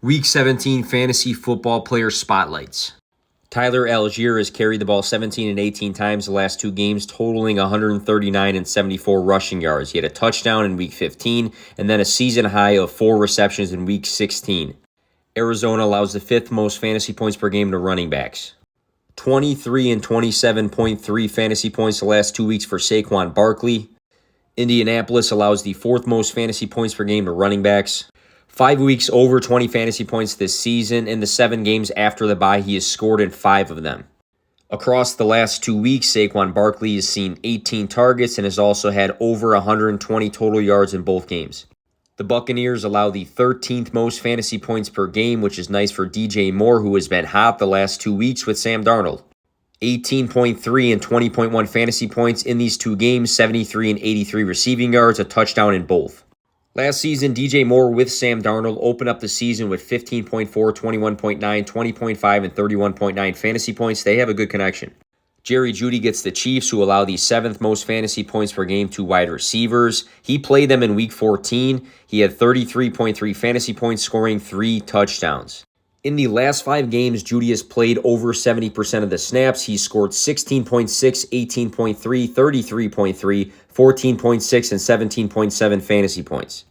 Week 17 Fantasy Football Player Spotlights. Tyler Algier has carried the ball 17 and 18 times the last two games, totaling 139 and 74 rushing yards. He had a touchdown in Week 15 and then a season high of 4 receptions in Week 16. Arizona allows the 5th most fantasy points per game to running backs. 23 and 27.3 fantasy points the last 2 weeks for Saquon Barkley. Indianapolis allows the 4th most fantasy points per game to running backs. 5 weeks over 20 fantasy points this season. In the 7 games after the bye, he has scored in 5 of them. Across the last 2 weeks, Saquon Barkley has seen 18 targets and has also had over 120 total yards in both games. The Buccaneers allow the 13th most fantasy points per game, which is nice for DJ Moore, who has been hot the last 2 weeks with Sam Darnold. 18.3 and 20.1 fantasy points in these 2 games, 73 and 83 receiving yards, a touchdown in both. Last season, DJ Moore with Sam Darnold opened up the season with 15.4, 21.9, 20.5, and 31.9 fantasy points. They have a good connection. Jerry Jeudy gets the Chiefs, who allow the 7th most fantasy points per game to wide receivers. He played them in Week 14. He had 33.3 fantasy points, scoring 3 touchdowns. In the last 5 games, Jeudy has played over 70% of the snaps. He scored 16.6, 18.3, 33.3, 14.6, and 17.7 fantasy points.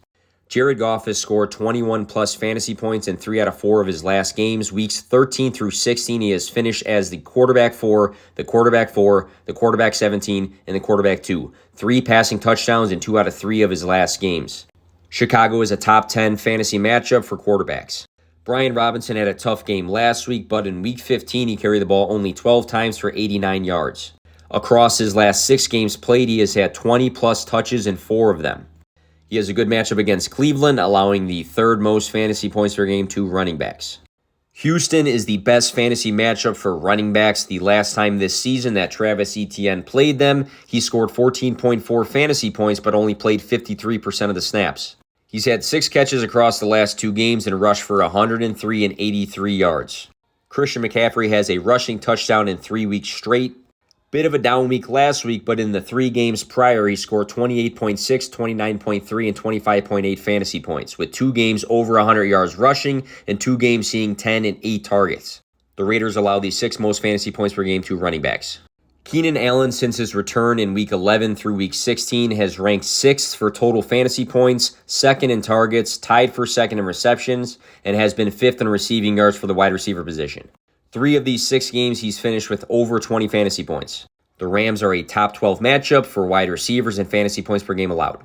Jared Goff has scored 21-plus fantasy points in 3 out of 4 of his last games. Weeks 13 through 16, he has finished as the quarterback 4, the quarterback 4, the quarterback 17, and the quarterback 2. 3 passing touchdowns in 2 out of 3 of his last games. Chicago is a top 10 fantasy matchup for quarterbacks. Brian Robinson had a tough game last week, but in Week 15, he carried the ball only 12 times for 89 yards. Across his last 6 games played, he has had 20-plus touches in 4 of them. He has a good matchup against Cleveland, allowing the 3rd most fantasy points per game to running backs. Houston is the best fantasy matchup for running backs. The last time this season that Travis Etienne played them, he scored 14.4 fantasy points, but only played 53% of the snaps. He's had 6 catches across the last 2 games and rushed for 103 and 83 yards. Christian McCaffrey has a rushing touchdown in 3 weeks straight. Bit of a down week last week, but in the 3 games prior, he scored 28.6, 29.3, and 25.8 fantasy points, with 2 games over 100 yards rushing and 2 games seeing 10 and 8 targets. The Raiders allow the 6th most fantasy points per game to running backs. Keenan Allen, since his return in Week 11 through Week 16, has ranked 6th for total fantasy points, 2nd in targets, tied for 2nd in receptions, and has been 5th in receiving yards for the wide receiver position. 3 of these 6 games, he's finished with over 20 fantasy points. The Rams are a top 12 matchup for wide receivers and fantasy points per game allowed.